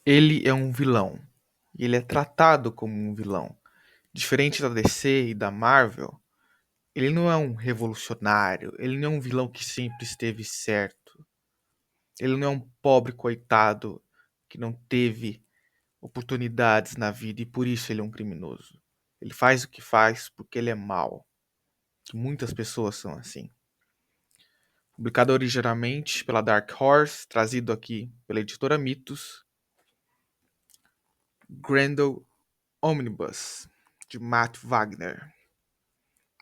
Ele é um vilão. E ele é tratado como um vilão. Diferente da DC e da Marvel, ele não é um revolucionário, ele não é um vilão que sempre esteve certo. Ele não é um pobre coitado que não teve oportunidades na vida e por isso ele é um criminoso. Ele faz o que faz porque ele é mau. Muitas pessoas são assim. Publicado originalmente pela Dark Horse, trazido aqui pela editora Mitos, Grendel Omnibus, de Matt Wagner.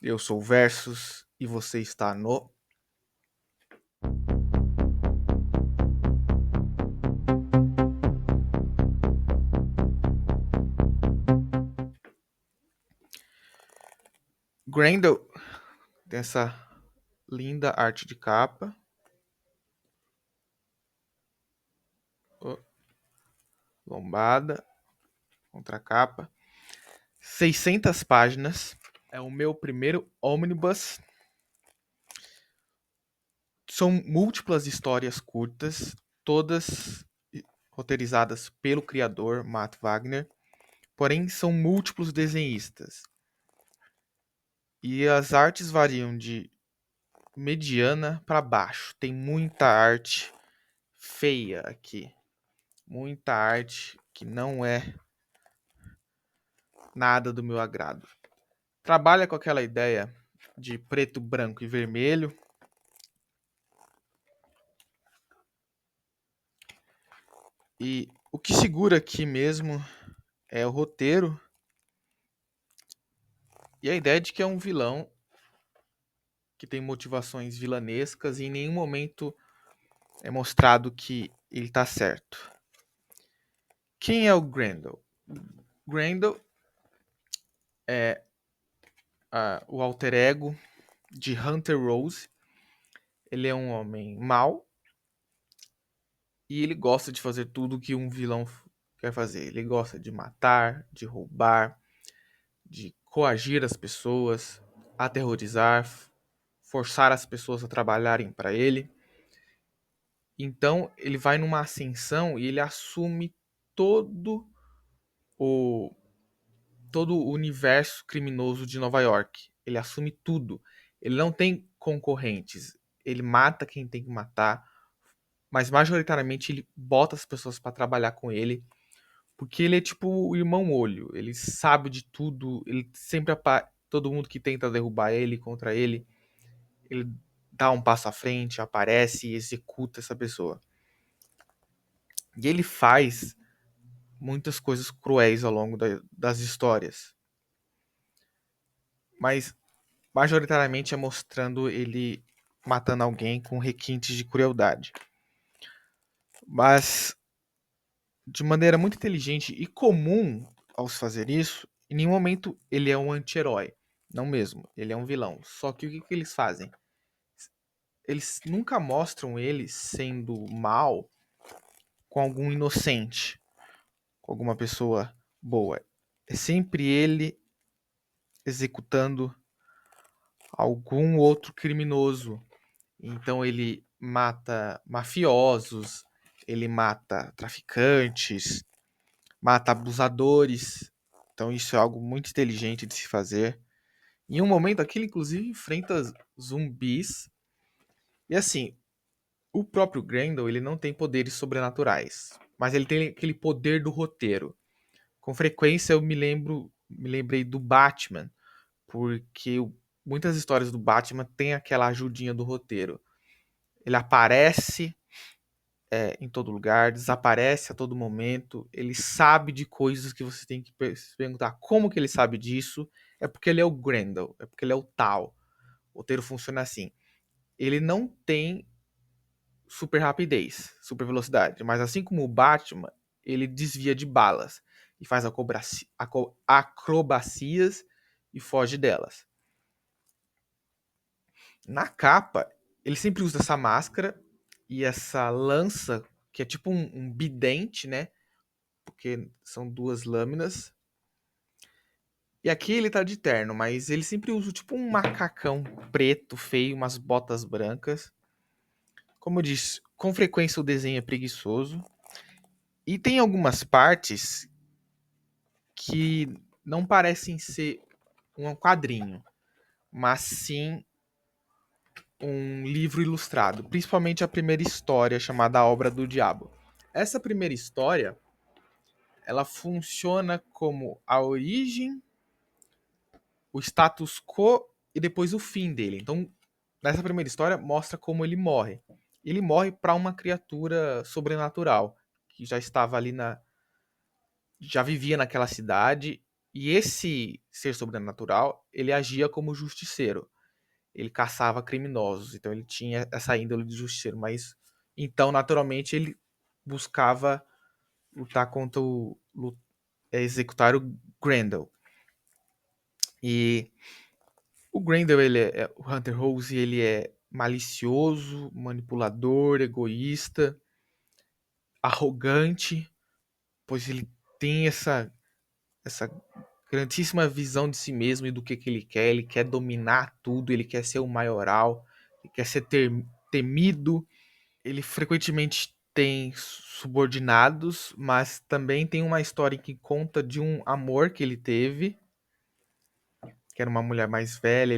Eu sou o Versus e você está no. Grendel tem essa linda arte de capa. Lombada, contracapa. 600 páginas. É o meu primeiro omnibus. São múltiplas histórias curtas, todas roteirizadas pelo criador, Matt Wagner. Porém, são múltiplos desenhistas. E as artes variam de mediana para baixo. Tem muita arte feia aqui. Muita arte que não é nada do meu agrado. Trabalha com aquela ideia de preto, branco e vermelho. E o que segura aqui mesmo é o roteiro e a ideia de que é um vilão que tem motivações vilanescas e em nenhum momento é mostrado que ele tá certo. Quem é o Grendel? Grendel é o alter ego de Hunter Rose. Ele é um homem mau e ele gosta de fazer tudo que um vilão quer fazer. Ele gosta de matar, de roubar, de coagir as pessoas, aterrorizar, forçar as pessoas a trabalharem para ele. Então ele vai numa ascensão e ele assume todo o todo o universo criminoso de Nova York. Ele assume tudo. Ele não tem concorrentes. Ele mata quem tem que matar, mas majoritariamente ele bota as pessoas para trabalhar com ele, porque ele é tipo o irmão olho. Ele sabe de tudo. Ele sempre todo mundo que tenta derrubar ele contra ele dá um passo à frente, aparece e executa essa pessoa. E ele faz muitas coisas cruéis ao longo das histórias. Mas majoritariamente é mostrando ele matando alguém com requintes de crueldade. Mas de maneira muito inteligente e comum ao se fazer isso, em nenhum momento ele é um anti-herói. Não mesmo, ele é um vilão. Só que o que eles fazem? Eles nunca mostram ele sendo mal com algum inocente, com alguma pessoa boa. É sempre ele executando algum outro criminoso. Então ele mata mafiosos, ele mata traficantes, mata abusadores. Então isso é algo muito inteligente de se fazer. Em um momento aqui ele inclusive enfrenta zumbis. E assim, o próprio Grendel ele não tem poderes sobrenaturais, mas ele tem aquele poder do roteiro. Com frequência eu me lembrei do Batman, porque muitas histórias do Batman têm aquela ajudinha do roteiro. Ele aparece em todo lugar, desaparece a todo momento, ele sabe de coisas que você tem que se perguntar como que ele sabe disso. É porque ele é o Grendel, é porque ele é o tal. O roteiro funciona assim. Ele não tem super rapidez, super velocidade, mas assim como o Batman, ele desvia de balas e faz acrobacias e foge delas. Na capa, ele sempre usa essa máscara e essa lança, que é tipo um bidente, né? Porque são duas lâminas. E aqui ele tá de terno, mas ele sempre usa tipo um macacão preto, feio, umas botas brancas. Como eu disse, com frequência o desenho é preguiçoso. E tem algumas partes que não parecem ser um quadrinho, mas sim um livro ilustrado, principalmente a primeira história chamada A Obra do Diabo. Essa primeira história, ela funciona como a origem, o status quo e depois o fim dele. Então, nessa primeira história mostra como ele morre. Ele morre para uma criatura sobrenatural que já estava ali já vivia naquela cidade, e esse ser sobrenatural, ele agia como justiceiro. Ele caçava criminosos, então ele tinha essa índole de justiceiro, mas então naturalmente ele buscava lutar contra executar o Grendel. E o Grendel, o Hunter Rose, ele é malicioso, manipulador, egoísta, arrogante, pois ele tem essa grandíssima visão de si mesmo e do que ele quer. Ele quer dominar tudo, ele quer ser o maioral, ele quer ser temido. Ele frequentemente tem subordinados, mas também tem uma história que conta de um amor que ele teve, que era uma mulher mais velha,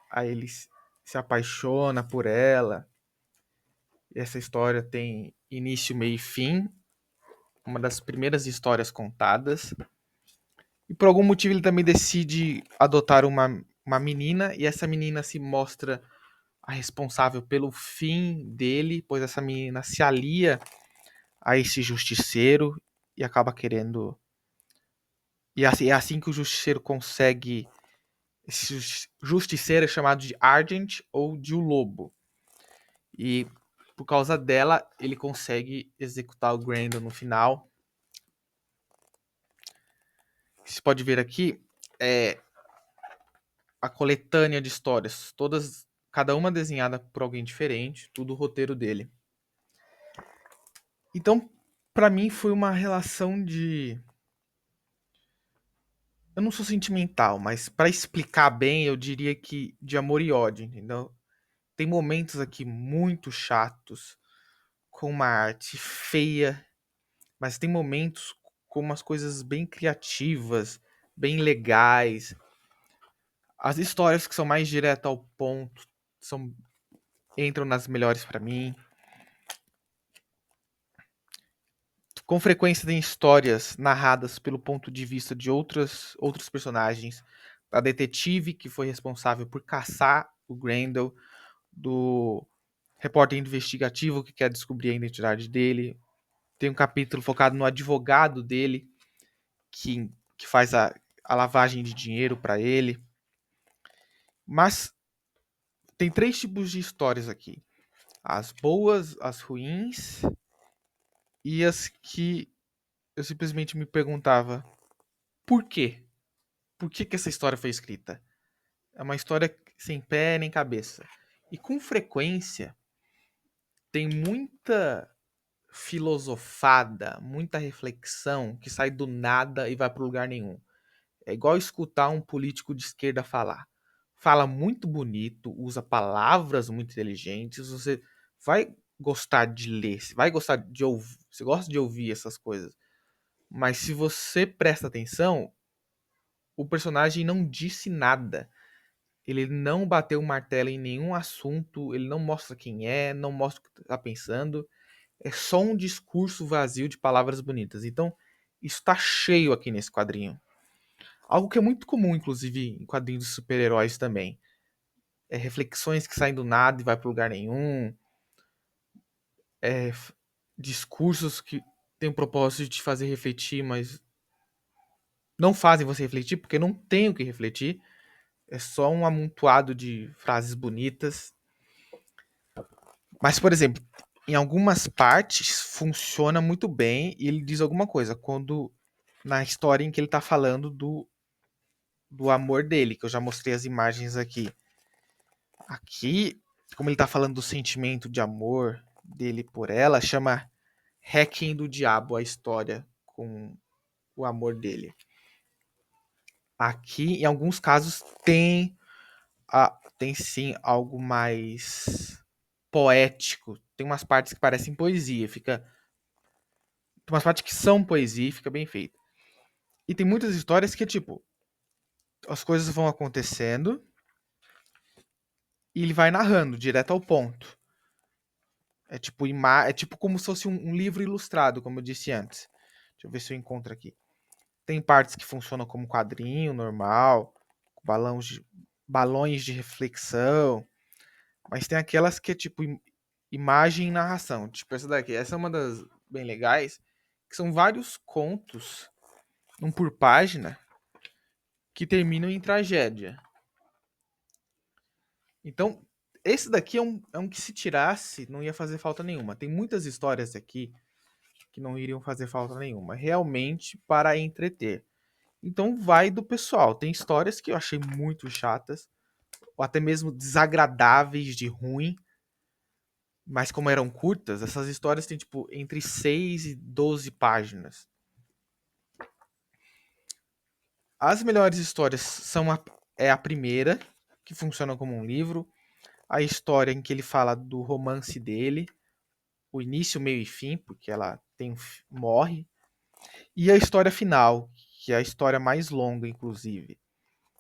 aí ele se apaixona por ela. Essa história tem início, meio e fim, uma das primeiras histórias contadas. E por algum motivo ele também decide adotar uma menina, e essa menina se mostra a responsável pelo fim dele, pois essa menina se alia a esse justiceiro e acaba querendo. E é assim que o justiceiro consegue. Esse justiceiro é chamado de Argent ou de o Lobo. E por causa dela, ele consegue executar o Grendel no final. Você pode ver aqui é a coletânea de histórias, todas, cada uma desenhada por alguém diferente, tudo o roteiro dele. Então, para mim foi uma relação de, eu não sou sentimental, mas para explicar bem, eu diria que de amor e ódio, entendeu? Tem momentos aqui muito chatos, com uma arte feia, mas tem momentos com umas coisas bem criativas, bem legais. As histórias que são mais direto ao ponto são entram nas melhores para mim. Com frequência tem histórias narradas pelo ponto de vista de outros personagens, da detetive que foi responsável por caçar o Grendel, do repórter investigativo que quer descobrir a identidade dele. Tem um capítulo focado no advogado dele, que faz a lavagem de dinheiro para ele. Mas tem três tipos de histórias aqui: as boas, as ruins e as que eu simplesmente me perguntava por quê? Por que, que essa história foi escrita? É uma história sem pé nem cabeça. E com frequência tem muita filosofada, muita reflexão que sai do nada e vai para lugar nenhum. É igual escutar um político de esquerda falar. Fala muito bonito, usa palavras muito inteligentes, você vai gostar de ler, você vai gostar de ouvir, você gosta de ouvir essas coisas. Mas se você presta atenção, o personagem não disse nada. Ele não bateu o martelo em nenhum assunto, ele não mostra quem é, não mostra o que está pensando. É só um discurso vazio de palavras bonitas. Então, isso está cheio aqui nesse quadrinho. Algo que é muito comum, inclusive, em quadrinhos de super-heróis também. É reflexões que saem do nada e vai para lugar nenhum. É discursos que têm o propósito de te fazer refletir, mas não fazem você refletir porque não tem o que refletir. É só um amontoado de frases bonitas. Mas, por exemplo, em algumas partes funciona muito bem e ele diz alguma coisa. Quando na história em que ele está falando do amor dele, que eu já mostrei as imagens aqui. Aqui, como ele está falando do sentimento de amor dele por ela, chama Hacking do Diabo a história com o amor dele. Aqui, em alguns casos, tem sim algo mais poético. Tem umas partes que parecem poesia. Fica Tem umas partes que são poesia e fica bem feito. E tem muitas histórias que é tipo, as coisas vão acontecendo e ele vai narrando direto ao ponto. É tipo como se fosse um livro ilustrado, como eu disse antes. Deixa eu ver se eu encontro aqui. Tem partes que funcionam como quadrinho normal, balões de reflexão, mas tem aquelas que é tipo imagem e narração. Tipo essa daqui. Essa é uma das bem legais, que são vários contos, um por página, que terminam em tragédia. Então, esse daqui é um que se tirasse, não ia fazer falta nenhuma. Tem muitas histórias aqui que não iriam fazer falta nenhuma, realmente para entreter. Então vai do pessoal. Tem histórias que eu achei muito chatas, ou até mesmo desagradáveis de ruim, mas como eram curtas, essas histórias têm tipo entre 6 e 12 páginas. As melhores histórias é a primeira, que funciona como um livro, a história em que ele fala do romance dele, o início, meio e fim, porque ela morre, e a história final, que é a história mais longa, inclusive.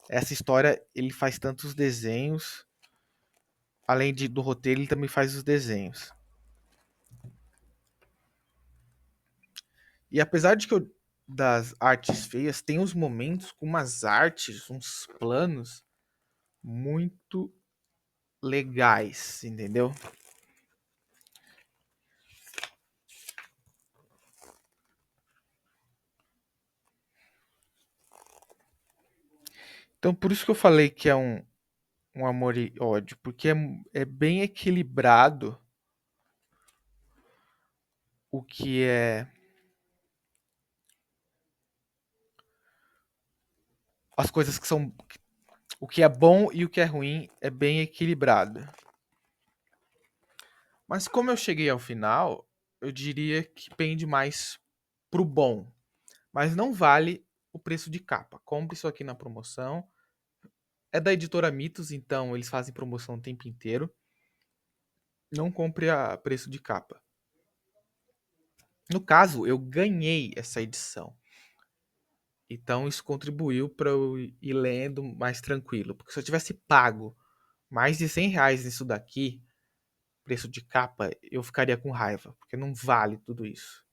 Essa história, ele faz tantos desenhos, além do roteiro, ele também faz os desenhos. E apesar de que das artes feias, tem uns momentos com umas artes, uns planos muito legais, entendeu? Então por isso que eu falei que é um amor e ódio, porque é bem equilibrado o que é as coisas que são o que é bom e o que é ruim é bem equilibrado. Mas como eu cheguei ao final, eu diria que pende mais pro bom, mas não vale o preço de capa. Compre isso aqui na promoção. É da editora Mitos, então eles fazem promoção o tempo inteiro. Não compre a preço de capa. No caso, eu ganhei essa edição. Então isso contribuiu para eu ir lendo mais tranquilo. Porque se eu tivesse pago mais de R$ 100 nisso daqui, preço de capa, eu ficaria com raiva. Porque não vale tudo isso.